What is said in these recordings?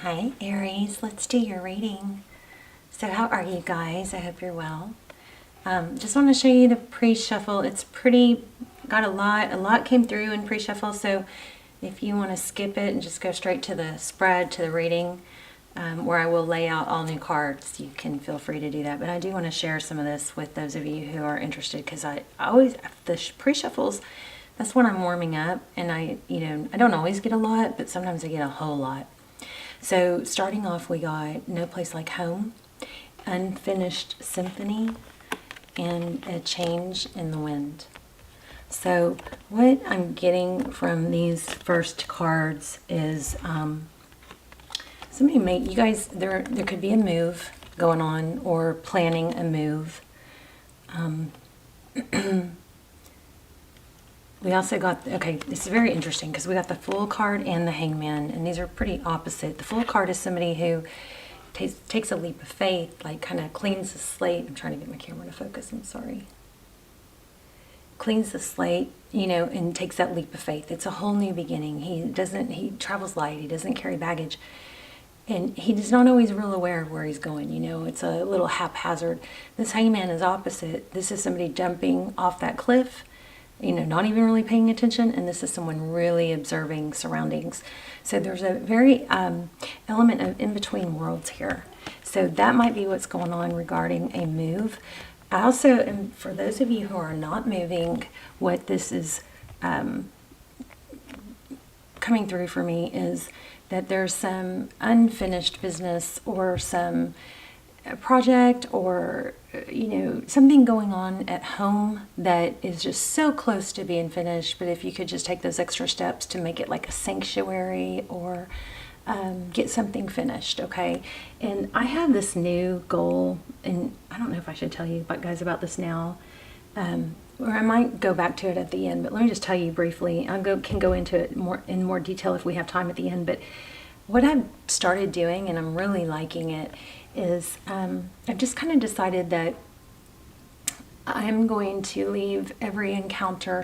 Hi Aries, let's do your reading. So how are you guys? I hope you're well. Just want to show you the pre-shuffle. It's pretty, got a lot came through in pre-shuffle, so if you want to skip it and just go straight to the spread, to the reading, where I will lay out all new cards, you can feel free to do that. But I do want to share some of this with those of you who are interested, because I always, the pre-shuffles, that's when I'm warming up, and I don't always get a lot, but sometimes I get a whole lot. So starting off, we got No Place Like Home, Unfinished Symphony, and A Change in the Wind. So what I'm getting from these first cards is you guys, there could be a move going on or planning a move. We also got, okay, this is very interesting because we got the Fool card and the Hangman, and these are pretty opposite. The Fool card is somebody who takes a leap of faith, like kind of cleans the slate. I'm trying to get my camera to focus, I'm sorry. Cleans the slate, and takes that leap of faith. It's a whole new beginning. He travels light, he doesn't carry baggage. And he's not always real aware of where he's going, it's a little haphazard. This Hangman is opposite. This is somebody jumping off that cliff, not even really paying attention, and this is someone really observing surroundings. So there's a very element of in-between worlds here. So that might be what's going on regarding a move. I also am, for those of you who are not moving, what this is coming through for me is that there's some unfinished business or some project or something going on at home that is just so close to being finished, but if you could just take those extra steps to make it like a sanctuary or get something finished, okay? And I have this new goal, and I don't know if I should tell you guys about this now, or I might go back to it at the end, but let me just tell you briefly. Can go into it in more detail if we have time at the end. But what I've started doing, and I'm really liking it, is I've just kind of decided that I'm going to try to leave every encounter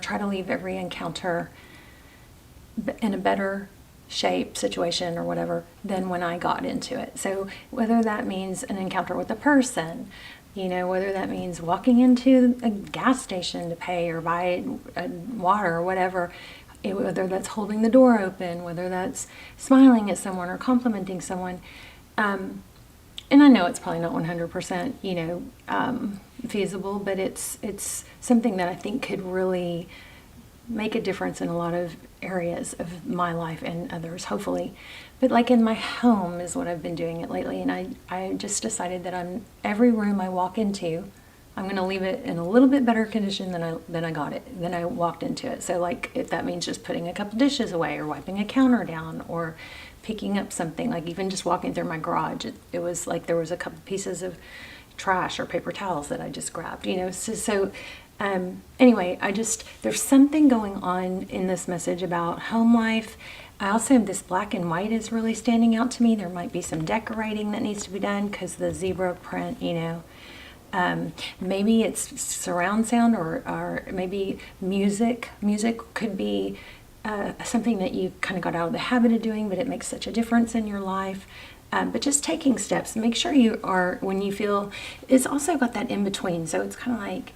in a better shape, situation, or whatever than when I got into it. So whether that means an encounter with a person, whether that means walking into a gas station to pay or buy water or whatever, whether that's holding the door open, whether that's smiling at someone or complimenting someone. And I know it's probably not 100%, feasible, but it's something that I think could really make a difference in a lot of areas of my life and others, hopefully. But like in my home is what I've been doing it lately, and I just decided that every room I walk into, I'm going to leave it in a little bit better condition than I walked into it. So like if that means just putting a couple dishes away or wiping a counter down or picking up something, like even just walking through my garage, it was like there was a couple pieces of trash or paper towels that I just grabbed, anyway, there's something going on in this message about home life. I also have this black and white is really standing out to me. There might be some decorating that needs to be done because the zebra print, maybe it's surround sound or maybe music. Music could be something that you kind of got out of the habit of doing, but it makes such a difference in your life. But just taking steps, make sure you are, when you feel, it's also got that in between. So it's kind of like,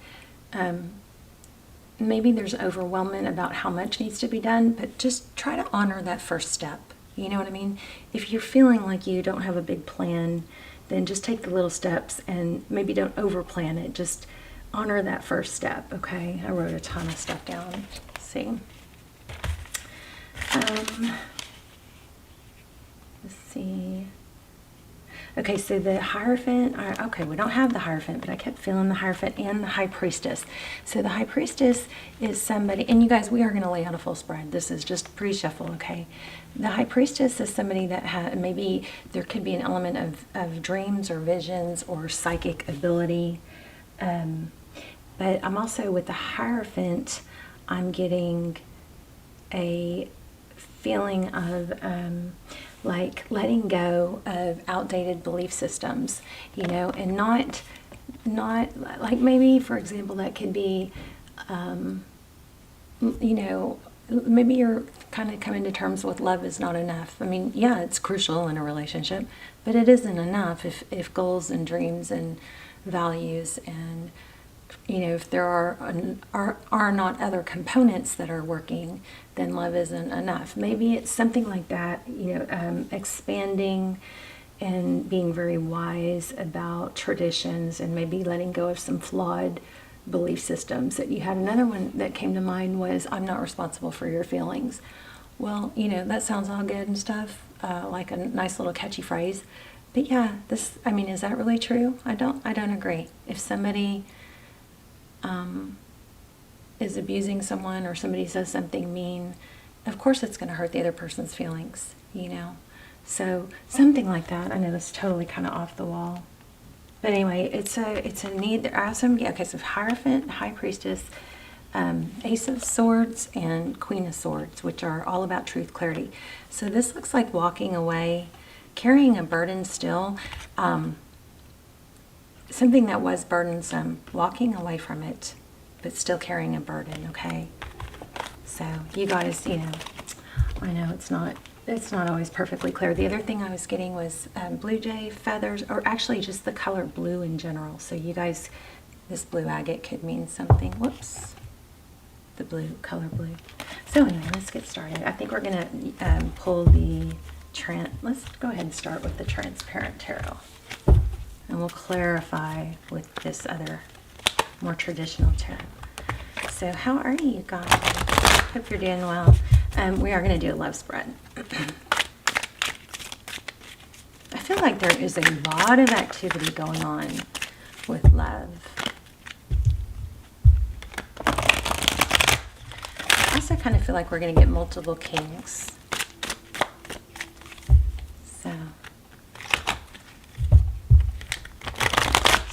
maybe there's overwhelming about how much needs to be done, but just try to honor that first step. You know what I mean? If you're feeling like you don't have a big plan, then just take the little steps and maybe don't over plan it. Just honor that first step, okay? I wrote a ton of stuff down. Let's see. Let's see. Okay, so the Hierophant, okay, we don't have the Hierophant, but I kept feeling the Hierophant and the High Priestess. So the High Priestess is somebody, and you guys, we are going to lay out a full spread. This is just pre-shuffle, okay? The High Priestess is somebody that maybe there could be an element of dreams or visions or psychic ability. But I'm also, with the Hierophant, I'm getting a feeling of like letting go of outdated belief systems, and not like, maybe for example that could be maybe you're kind of coming to terms with love is not enough. I mean, yeah, it's crucial in a relationship, but it isn't enough if goals and dreams and values and, you know, if there are not other components that are working, then love isn't enough. Maybe it's something like that, you know, expanding and being very wise about traditions and maybe letting go of some flawed belief systems that you had. Another one that came to mind was, I'm not responsible for your feelings. Well, you know, that sounds all good and stuff, like a nice little catchy phrase. But yeah, I mean, is that really true? I don't agree. If somebody is abusing someone or somebody says something mean, of course it's going to hurt the other person's feelings, you know. So something like that. I know that's totally kind of off the wall. But anyway, it's a need. There are some, okay, so Hierophant, High Priestess, Ace of Swords, and Queen of Swords, which are all about truth, clarity. So this looks like walking away, carrying a burden still, something that was burdensome, walking away from it, but still carrying a burden, okay? So you guys, you know, I know it's not always perfectly clear. The other thing I was getting was blue jay feathers, or actually just the color blue in general. So you guys, this blue agate could mean something. Whoops. The blue, color blue. So anyway, let's get started. I think we're going to pull the, let's go ahead and start with the Transparent Tarot. And we'll clarify with this other, more traditional tarot. So how are you guys? Hope you're doing well. We are going to do a love spread. I feel like there is a lot of activity going on with love. I also kind of feel like we're going to get multiple kings.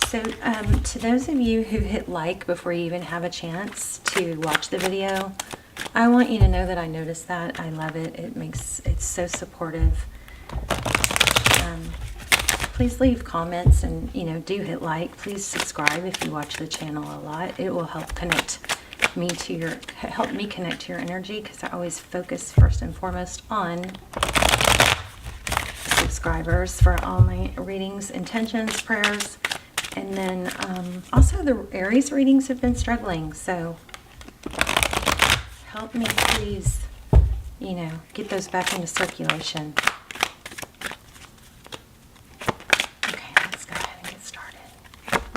So to those of you who hit like before you even have a chance to watch the video, I want you to know that I noticed that. I love it. It's so supportive. Please leave comments and, you know, do hit like. Please subscribe if you watch the channel a lot. It will help help me connect to your energy, because I always focus first and foremost on subscribers for all my readings, intentions, prayers. And then also the Aries readings have been struggling, so help me please, you know, get those back into circulation. Okay, let's go ahead and get started.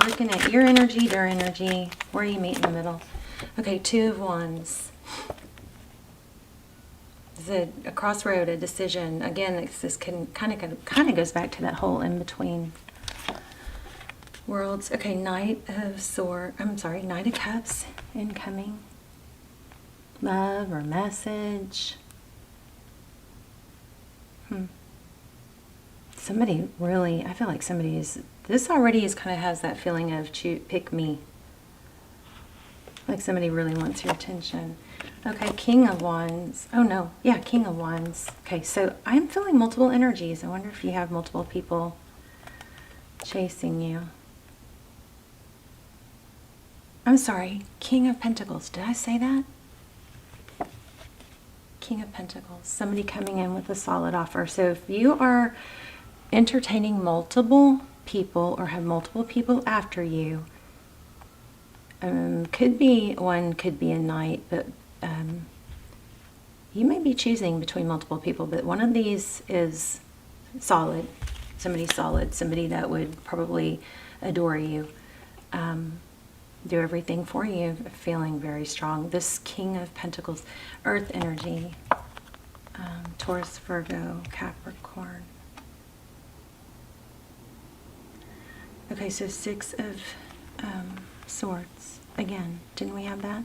Looking at your energy, their energy, where you meet in the middle. Okay, Two of Wands. It's a crossroad, a decision. Again, this kind of goes back to that whole in between worlds. Okay, Knight of Cups incoming. Love or message. Somebody really, I feel like somebody is, this already is kind of has that feeling of pick me. Like somebody really wants your attention. Okay, King of Wands. Oh no, yeah, King of Wands. Okay, so I'm feeling multiple energies. I wonder if you have multiple people chasing you. I'm sorry, King of Pentacles. Did I say that? King of Pentacles. Somebody coming in with a solid offer. So if you are entertaining multiple people or have multiple people after you, could be a knight, but you may be choosing between multiple people, but one of these is solid. Somebody that would probably adore you. Do everything for you, feeling very strong. This King of Pentacles, Earth energy, Taurus, Virgo, Capricorn. Okay, so Six of Swords. Again, didn't we have that?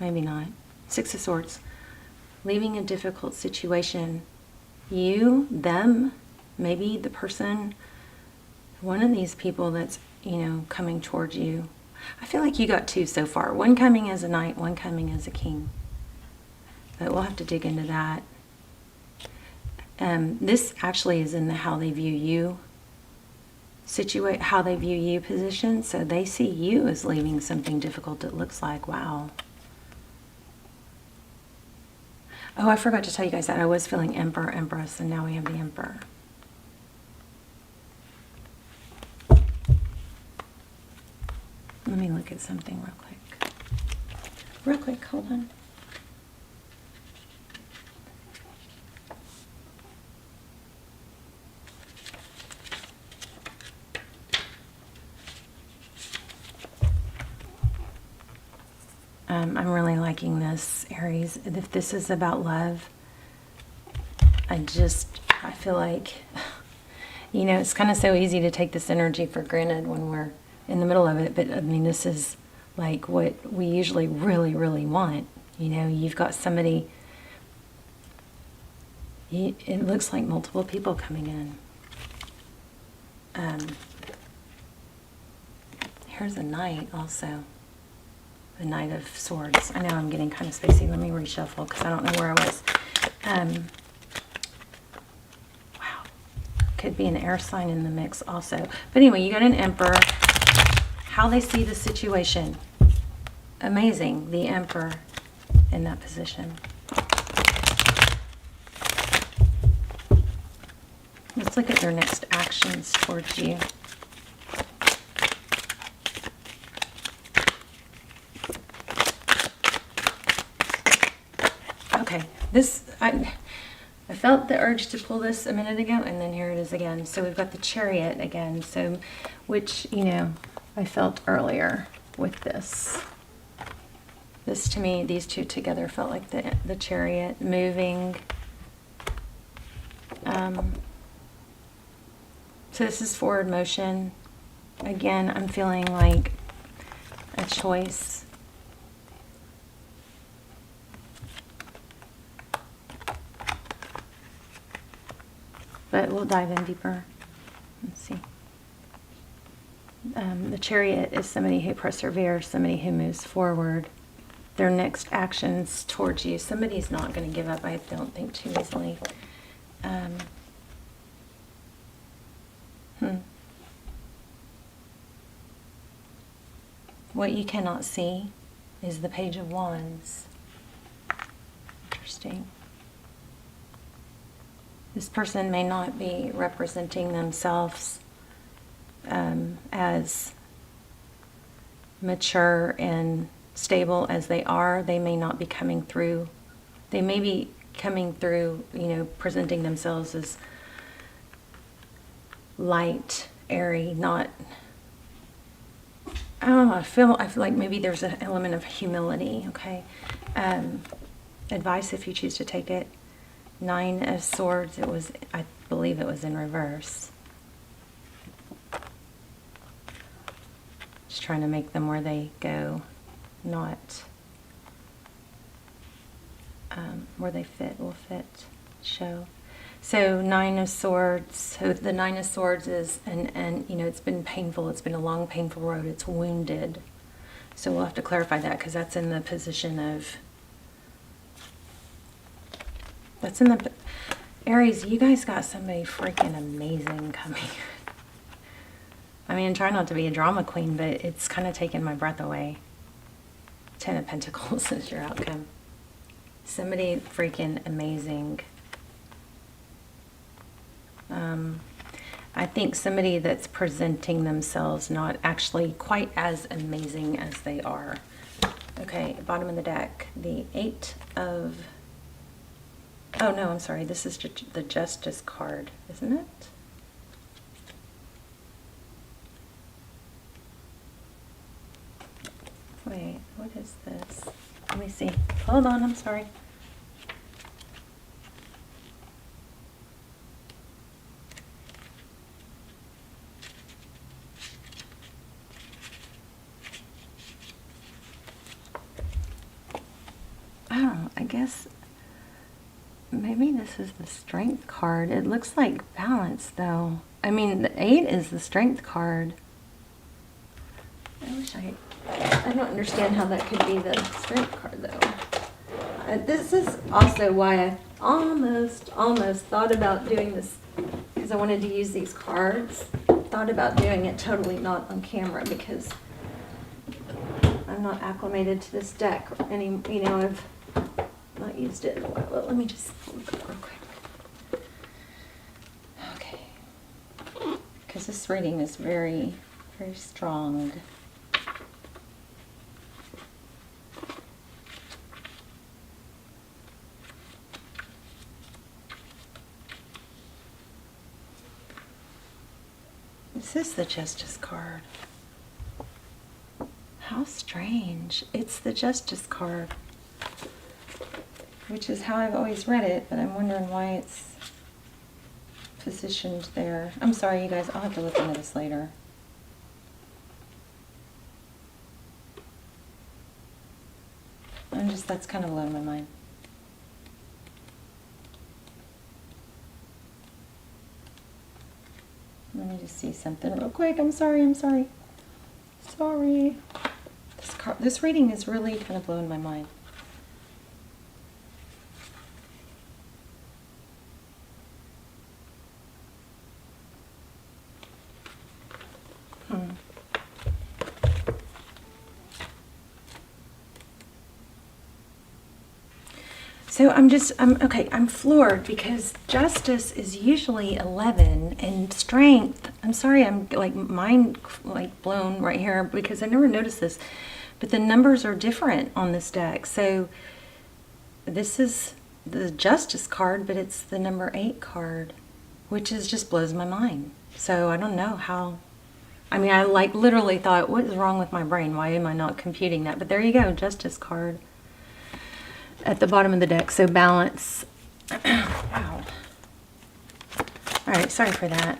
Maybe not. Six of Swords. Leaving a difficult situation. You, them, maybe the person, one of these people that's, you know, coming towards you. I feel like you got two so far. One coming as a knight, one coming as a king. But we'll have to dig into that. This actually is in the how they view you how they view you position. So they see you as leaving something difficult. It looks like, wow. Oh, I forgot to tell you guys that I was feeling Emperor, Empress, and now we have the Emperor. Let me look at something real quick. Real quick, hold on. I'm really liking this, Aries. If this is about love, I feel like, you know, it's kind of so easy to take this energy for granted when we're in the middle of it. But I mean, this is like what we usually really, really want. You know, you've got somebody, it looks like multiple people coming in. Here's a Knight also. The Knight of Swords. I know I'm getting kind of spacey. Let me reshuffle because I don't know where I was. Wow. Could be an air sign in the mix also. But anyway, you got an Emperor. How they see the situation. Amazing. The Emperor in that position. Let's look at their next actions towards you. Okay, I felt the urge to pull this a minute ago, and then here it is again. So we've got the Chariot again, so which, you know, I felt earlier with this. This to me, these two together felt like the Chariot moving. So this is forward motion. Again, I'm feeling like a choice. But we'll dive in deeper. Let's see. The Chariot is somebody who perseveres, somebody who moves forward. Their next actions towards you. Somebody's not going to give up, I don't think, too easily. What you cannot see is the Page of Wands. Interesting. This person may not be representing themselves as mature and stable as they are. They may not be coming through. They may be coming through, you know, presenting themselves as light, airy, not... I don't know, I feel like maybe there's an element of humility, okay? Advice if you choose to take it. 9 of Swords, I believe it was in reverse. Just trying to make them where they go, not where they fit, will fit, show. So 9 of Swords, so the 9 of Swords is, and you know, it's been painful, it's been a long, painful road, it's wounded. So we'll have to clarify that because that's in the position of, that's in the, Aries, you guys got somebody freaking amazing coming. I mean, try not to be a drama queen, but it's kind of taken my breath away. 10 of Pentacles is your outcome. Somebody freaking amazing. I think somebody that's presenting themselves not actually quite as amazing as they are. Okay, bottom of the deck, the 8 of... Oh no, I'm sorry, this is the Justice card, isn't it? Wait, what is this? Let me see. Hold on, I'm sorry. Oh, I guess maybe this is the Strength card. It looks like Balance, though. I mean, the 8 is the Strength card. I don't understand how that could be the Strength card, though. This is also why I almost thought about doing this, because I wanted to use these cards. Thought about doing it totally not on camera, because I'm not acclimated to this deck any, you know, I've not haven't used it in a while. Well, let me just pull it up real quick. Okay. Because this reading is very, very strong. This is the Justice card. How strange. It's the Justice card, which is how I've always read it, but I'm wondering why it's positioned there. I'm sorry, you guys. I'll have to look into this later. That's kind of blowing my mind. Let me just see something real quick. I'm sorry. Sorry. This reading is really kind of blowing my mind. So I'm floored because Justice is usually 11 and Strength, I'm sorry, I'm like mind like blown right here because I never noticed this, but the numbers are different on this deck. So this is the Justice card, but it's the number 8 card, which just blows my mind. So I don't know how, I mean, I like literally thought, what is wrong with my brain? Why am I not computing that? But there you go, Justice card at the bottom of the deck. So balance. Wow. All right, sorry for that.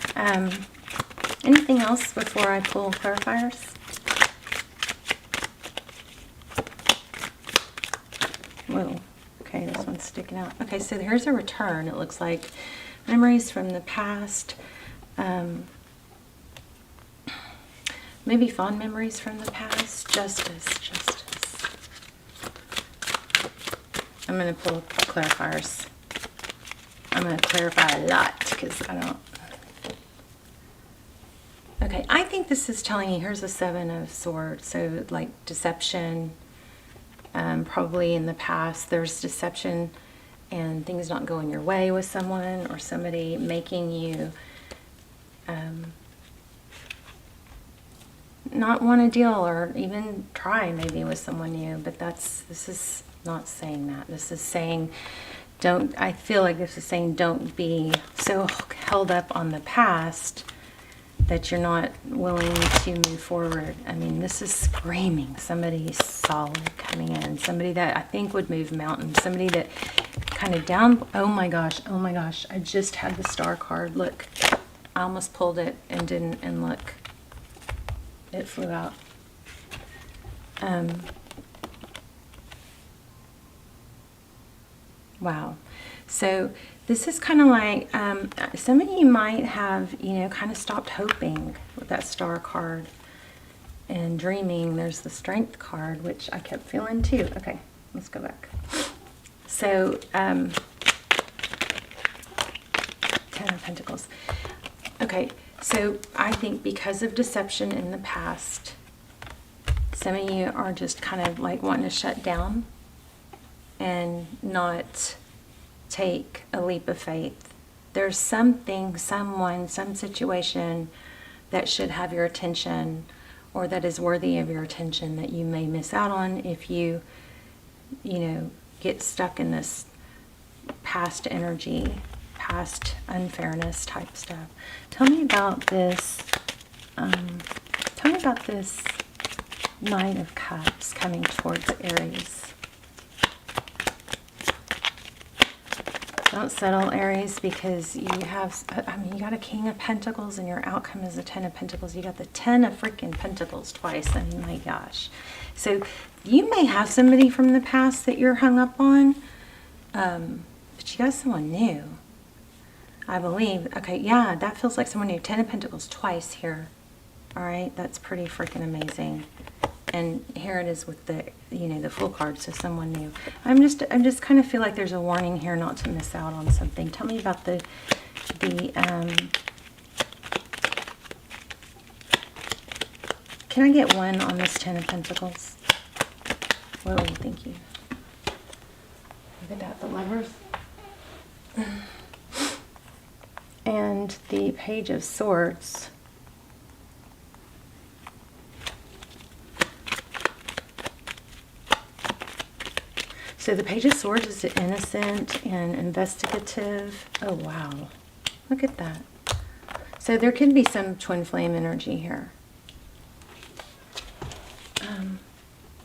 Anything else before I pull clarifiers? Whoa. Okay, this one's sticking out. Okay, so here's a return. It looks like memories from the past. Maybe fond memories from the past. Justice. I'm going to pull clarifiers. I'm going to clarify a lot because I don't... Okay, I think this is telling you, here's a 7 of Swords. So like deception, probably in the past there's deception and things not going your way with someone or somebody making you not want to deal or even try maybe with someone new. But this is not saying that. This is saying I feel like this is saying don't be so held up on the past that you're not willing to move forward. I mean, this is screaming somebody solid coming in, somebody that I think would move mountains, somebody that kind of down. Oh my gosh, I just had the Star card. Look, I almost pulled it and didn't, and look, it flew out. Wow. So this is kind of like, some of you might have, kind of stopped hoping with that Star card and dreaming. There's the Strength card, which I kept feeling too. Okay, let's go back. So, 10 of Pentacles. Okay, so I think because of deception in the past, some of you are just kind of like wanting to shut down and not take a leap of faith. There's something, someone, some situation that should have your attention or that is worthy of your attention that you may miss out on if you get stuck in this past energy, past unfairness type stuff. Tell me about this. Tell me about this Knight of Cups coming towards Aries. Don't settle, Aries, because you have, you got a King of Pentacles and your outcome is a 10 of Pentacles. You got the 10 of freaking Pentacles twice. I mean, my gosh. So you may have somebody from the past that you're hung up on, but you got someone new, I believe. Okay, yeah, that feels like someone new. 10 of Pentacles twice here. All right, that's pretty freaking amazing. And here it is with the, the Fool card, so someone new. I'm just kind of feel like there's a warning here not to miss out on something. Tell me about the can I get one on this 10 of Pentacles? Whoa, thank you. Look at that, the Lovers. And the Page of Swords. So the Page of Swords is innocent and investigative. Oh, wow. Look at that. So there could be some twin flame energy here. Ten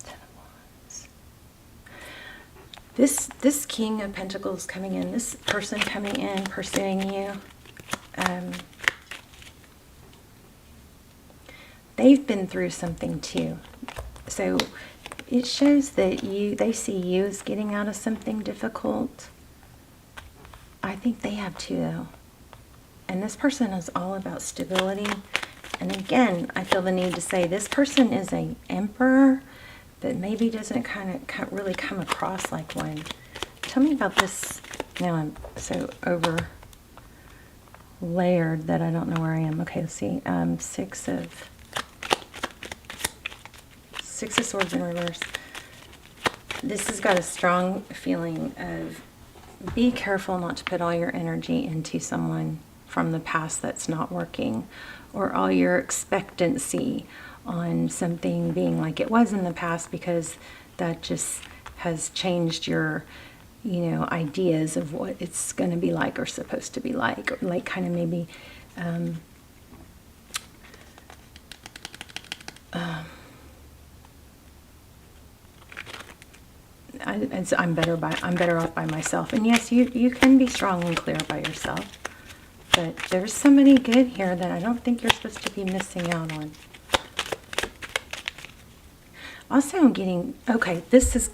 of Wands. This King of Pentacles coming in, this person coming in, pursuing you, they've been through something too. So it shows that they see you as getting out of something difficult. I think they have too, though. And this person is all about stability. And again, I feel the need to say this person is an emperor, but maybe doesn't really come across like one. Tell me about this. Now I'm so over layered that I don't know where I am. Okay, let's see. Six of Swords in reverse. This has got a strong feeling of be careful not to put all your energy into someone from the past that's not working, or all your expectancy on something being like it was in the past, because that just has changed your, you know, ideas of what it's going to be like or supposed to be like, or like kind of maybe I'm better off by myself. And yes, you can be strong and clear by yourself, but there's somebody good here that I don't think you're supposed to be missing out on. Also, I'm getting, okay, this is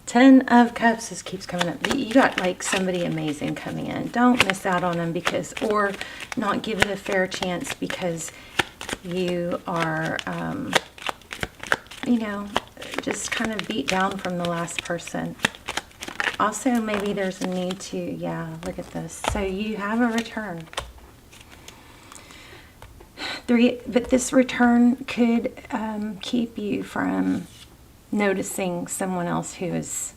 10 of Cups. This keeps coming up. You got like somebody amazing coming in. Don't miss out on them, because, or not give it a fair chance because you are, you know, just kind of beat down from the last person. Also, maybe there's a need to, yeah, look at this. So you have a return. But this return could keep you from noticing someone else who is,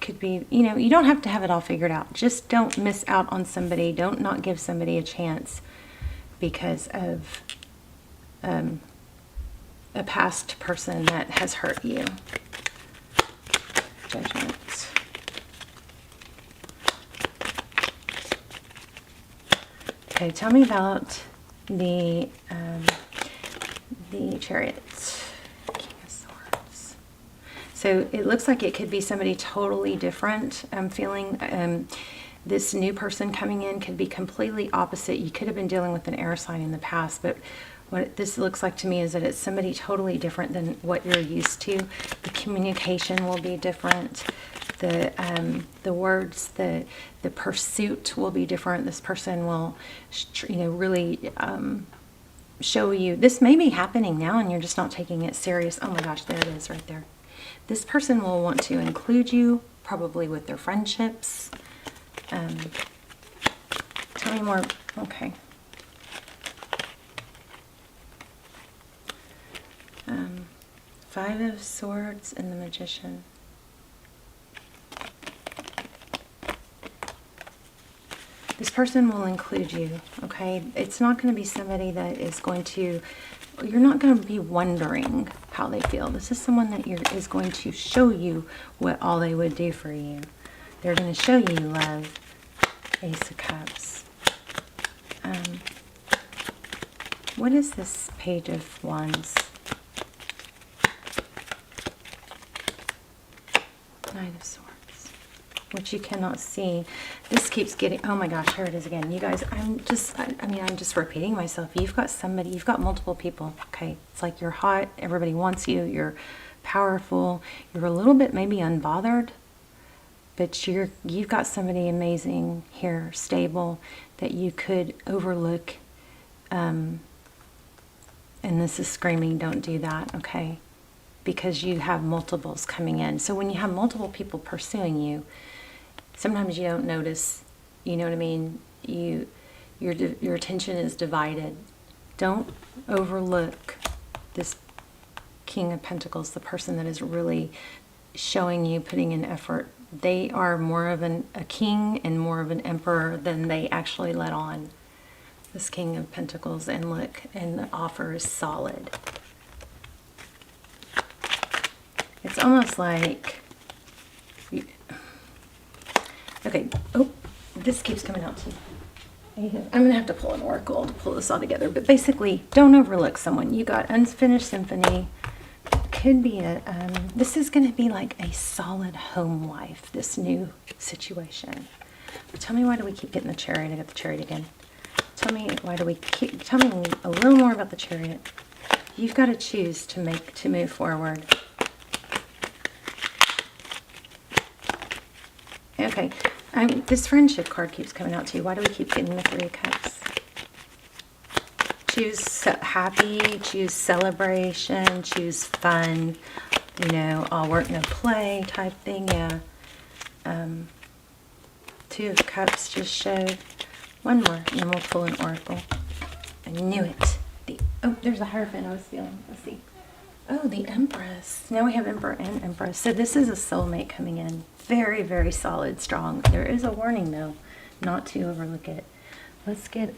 could be, you know, you don't have to have it all figured out. Just don't miss out on somebody. Don't not give somebody a chance because of a past person that has hurt you. Judgment. Okay, tell me about the Chariot. King of Swords. So it looks like it could be somebody totally different. I'm feeling this new person coming in could be completely opposite. You could have been dealing with an air sign in the past, but what this looks like to me is that it's somebody totally different than what you're used to. The communication will be different. The words, the pursuit will be different. This person will, you know, really show you. This may be happening now and you're just not taking it serious. Oh my gosh, there it is right there. This person will want to include you, probably with their friendships. Tell me more. Okay. Five of Swords and the Magician. This person will include you, okay? It's not going to be somebody that is going to, you're not going to be wondering how they feel. This is someone that is going to show you what all they would do for you. They're going to show you love. Ace of Cups. What is this Page of Wands? Knight of Swords, which you cannot see. This keeps getting, oh my gosh, here it is again. You guys, I'm just repeating myself. You've got somebody, you've got multiple people, okay? It's like you're hot, everybody wants you, you're powerful, you're a little bit maybe unbothered, but you've got somebody amazing here, stable, that you could overlook, and this is screaming, don't do that, okay? Because you have multiples coming in. So when you have multiple people pursuing you, sometimes you don't notice, you know what I mean? Your attention is divided. Don't overlook this King of Pentacles, the person that is really showing you, putting in effort, they are more of a king and more of an emperor than they actually let on. This King of Pentacles, and look, and the offer is solid. It's almost like, okay, oh, this keeps coming out too. I'm going to have to pull an oracle to pull this all together, but basically, don't overlook someone. You got Unfinished Symphony. Could be this is going to be like a solid home life, this new situation. But tell me, why do we keep getting the Chariot? I got the Chariot again. Tell me, why do we keep, tell me a little more about the Chariot. You've got to choose to move forward. Okay, this friendship card keeps coming out to you. Why do we keep getting the Three of Cups? Choose happy, choose celebration, choose fun, you know, all work, no play type thing, yeah. Two of Cups just showed. One more, and then we'll pull an oracle. I knew it. Oh, there's a Hierophant I was feeling. Let's see. Oh, the Empress. Now we have Emperor and Empress. So this is a soulmate coming in. Very, very solid, strong. There is a warning, though, not to overlook it. Let's get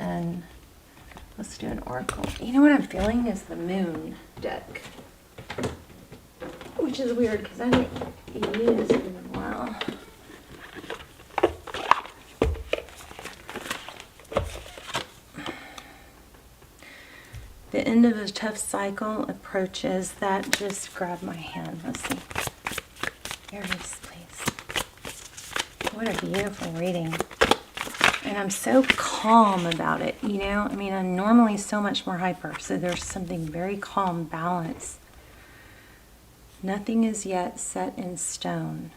let's do an oracle. You know what I'm feeling is the Moon deck, which is weird because I haven't used it in a while. The end of a tough cycle approaches. That just grabbed my hand. Let's see. Aries, please. What a beautiful reading. And I'm so calm about it, you know? I mean, I'm normally so much more hyper, so there's something very calm, balance. Nothing is yet set in stone.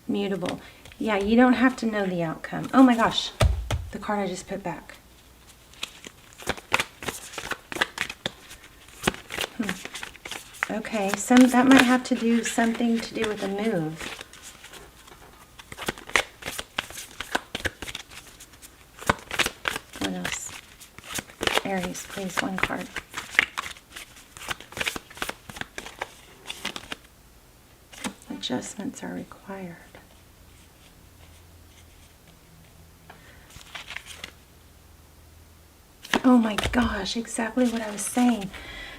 Mutable. Yeah, you don't have to know the outcome. Oh my gosh, the card I just put back. Okay, that might have to do something to do with a move. What else? Aries, please, one card. Adjustments are required. Oh my gosh, exactly what I was saying.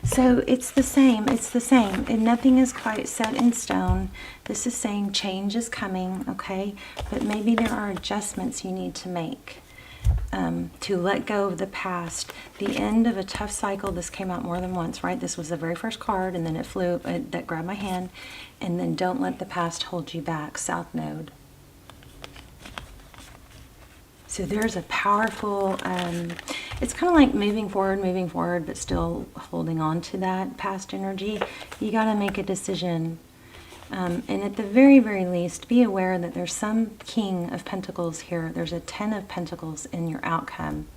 So it's the same, and nothing is quite set in stone. This is saying change is coming, okay? But maybe there are adjustments you need to make to let go of the past. The end of a tough cycle. This came out more than once, right? This was the very first card, and then it flew, that grabbed my hand. And then don't let the past hold you back, South Node. So there's a powerful, it's kind of like moving forward, but still holding on to that past energy. You got to make a decision. And at the very, very least, be aware that there's some King of Pentacles here. There's a 10 of Pentacles in your outcome.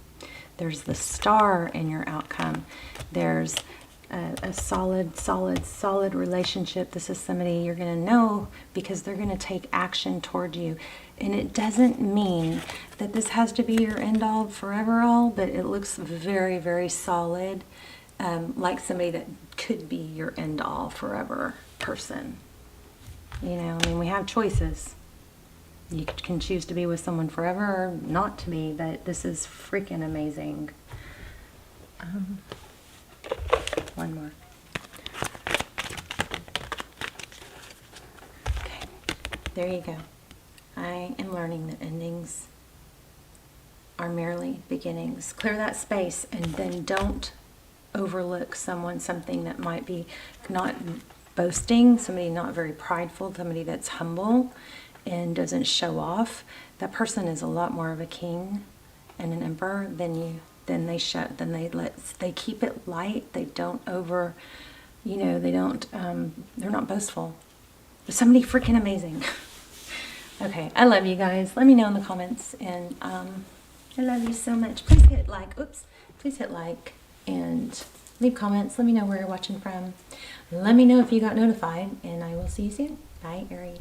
There's the Star in your outcome. There's a solid relationship. This is somebody you're going to know because they're going to take action toward you. And it doesn't mean that this has to be your end-all, forever-all, but it looks very, very solid, like somebody that could be your end-all, forever person. You know, I mean, we have choices. You can choose to be with someone forever or not to be, but this is freaking amazing. One more. Okay, there you go. I am learning that endings are merely beginnings. Clear that space, and then don't overlook something that might be not boasting, somebody not very prideful, somebody that's humble and doesn't show off. That person is a lot more of a king and an emperor than you. They keep it light. They don't over, you know, they're not boastful. But somebody freaking amazing. Okay, I love you guys. Let me know in the comments, and I love you so much. Please hit like, please hit like, and leave comments. Let me know where you're watching from. Let me know if you got notified, and I will see you soon. Bye, Aries.